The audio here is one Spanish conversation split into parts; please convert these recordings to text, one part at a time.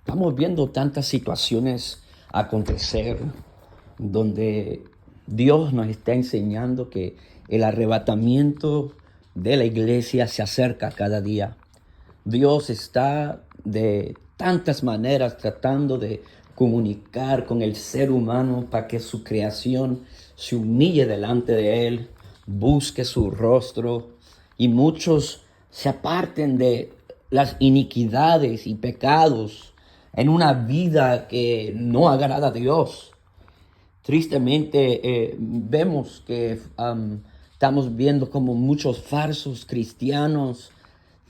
Estamos viendo tantas situaciones acontecer donde Dios nos está enseñando que el arrebatamiento de la iglesia se acerca cada día. Dios está de tantas maneras tratando de comunicar con el ser humano para que su creación se humille delante de Él, busque su rostro y muchos se aparten de las iniquidades y pecados en una vida que no agrada a Dios. Tristemente vemos que estamos viendo como muchos falsos cristianos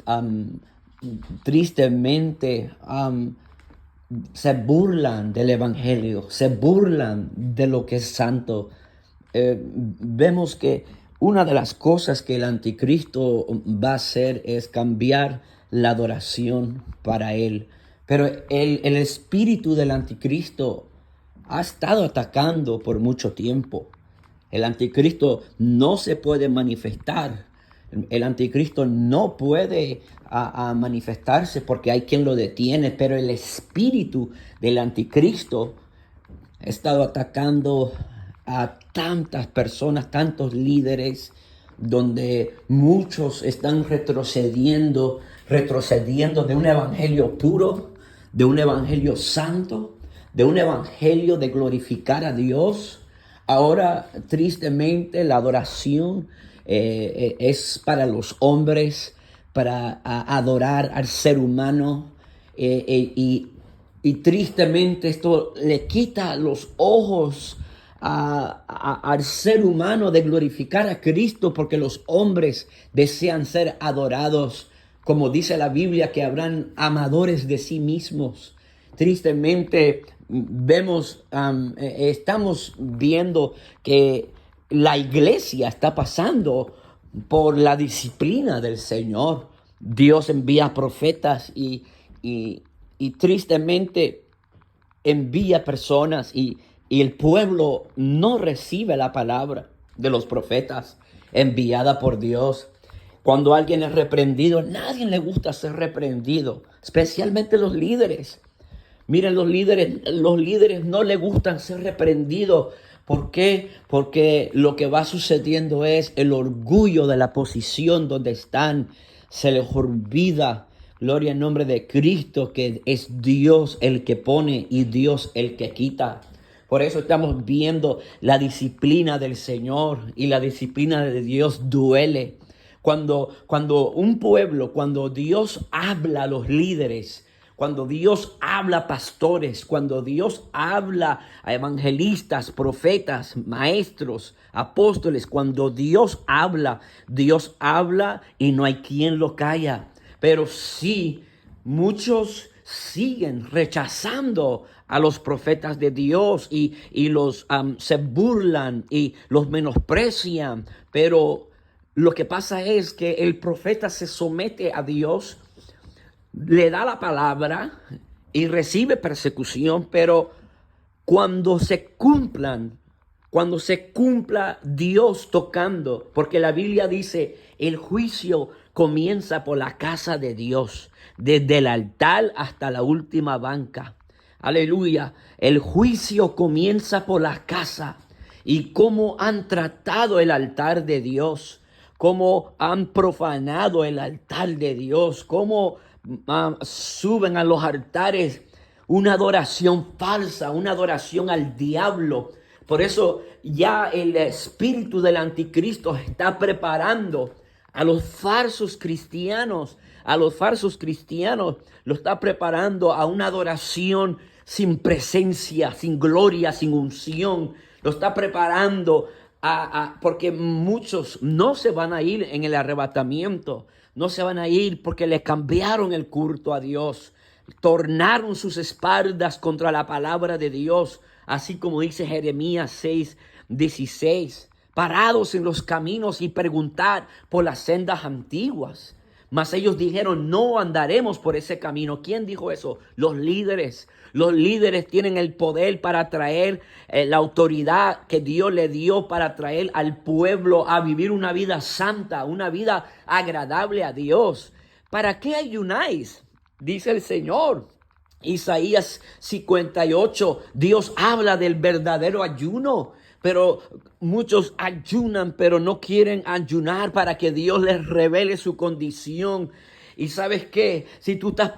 um, tristemente se burlan del evangelio, se burlan de lo que es santo. Vemos que una de las cosas que el anticristo va a hacer es cambiar la adoración para él. Pero el espíritu del anticristo ha estado atacando por mucho tiempo. El anticristo no se puede manifestar. El anticristo no puede manifestarse porque hay quien lo detiene, pero el espíritu del anticristo ha estado atacando a tantas personas, tantos líderes, donde muchos están retrocediendo de un evangelio puro, de un evangelio santo, de un evangelio de glorificar a Dios. Ahora, tristemente, la adoración es para los hombres, para adorar al ser humano, y tristemente esto le quita los ojos al ser humano de glorificar a Cristo, porque los hombres desean ser adorados, como dice la Biblia, que habrán amadores de sí mismos. Tristemente estamos viendo que la iglesia está pasando por la disciplina del Señor. Dios envía profetas y tristemente envía personas y el pueblo no recibe la palabra de los profetas enviada por Dios. Cuando alguien es reprendido, nadie le gusta ser reprendido, especialmente los líderes. Miren, los líderes no les gustan ser reprendidos. ¿Por qué? Porque lo que va sucediendo es el orgullo de la posición donde están. Se les olvida, gloria en nombre de Cristo, que es Dios el que pone y Dios el que quita. Por eso estamos viendo la disciplina del Señor, y la disciplina de Dios duele. Cuando un pueblo, cuando Dios habla a los líderes, cuando Dios habla a pastores, cuando Dios habla a evangelistas, profetas, maestros, apóstoles, cuando Dios habla y no hay quien lo calla. Pero sí, muchos siguen rechazando a los profetas de Dios y los se burlan y los menosprecian. Pero lo que pasa es que el profeta se somete a Dios, le da la palabra y recibe persecución, pero cuando se cumpla Dios tocando, porque la Biblia dice, el juicio comienza por la casa de Dios, desde el altar hasta la última banca. Aleluya, el juicio comienza por la casa y cómo han tratado el altar de Dios, cómo han profanado el altar de Dios, cómo suben a los altares una adoración falsa, una adoración al diablo. Por eso ya el espíritu del anticristo está preparando a los falsos cristianos, lo está preparando a una adoración sin presencia, sin gloria, sin unción. Lo está preparando porque muchos no se van a ir en el arrebatamiento. No se van a ir porque le cambiaron el culto a Dios. Tornaron sus espaldas contra la palabra de Dios. Así como dice Jeremías 6:16. Parados en los caminos y preguntar por las sendas antiguas. Mas ellos dijeron, no andaremos por ese camino. ¿Quién dijo eso? Los líderes. Los líderes tienen el poder para traer la autoridad que Dios le dio para traer al pueblo a vivir una vida santa, una vida agradable a Dios. ¿Para qué ayunáis? Dice el Señor. Isaías 58, Dios habla del verdadero ayuno, pero muchos ayunan, pero no quieren ayunar para que Dios les revele su condición. Y ¿sabes qué? Si tú estás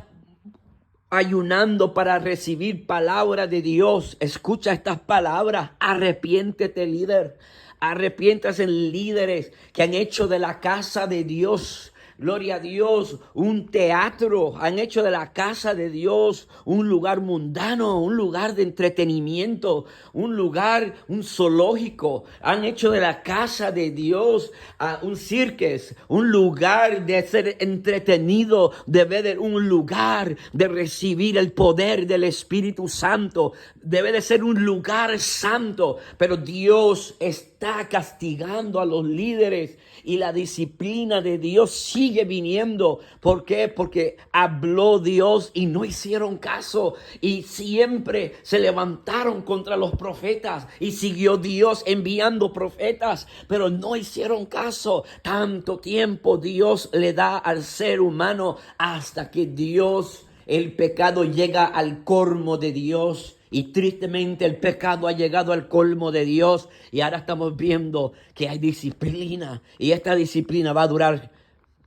ayunando para recibir palabra de Dios, escucha estas palabras: arrepiéntete, líder. Arrepiéntase, líderes que han hecho de la casa de Dios, gloria a Dios, un teatro. Han hecho de la casa de Dios un lugar mundano, un lugar de entretenimiento, un lugar, un zoológico. Han hecho de la casa de Dios un circus, un lugar de ser entretenido, de ver un lugar de recibir el poder del Espíritu Santo. Debe de ser un lugar santo, pero Dios está castigando a los líderes y la disciplina de Dios sigue viniendo. ¿Por qué? Porque habló Dios y no hicieron caso, y siempre se levantaron contra los profetas, y siguió Dios enviando profetas, pero no hicieron caso. Tanto tiempo Dios le da al ser humano hasta que el pecado llega al colmo de Dios. Y tristemente el pecado ha llegado al colmo de Dios, y ahora estamos viendo que hay disciplina, y esta disciplina va a durar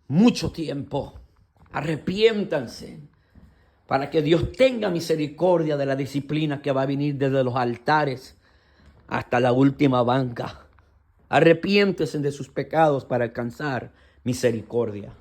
mucho tiempo. Arrepiéntanse para que Dios tenga misericordia de la disciplina que va a venir desde los altares hasta la última banca. Arrepiéntense de sus pecados para alcanzar misericordia.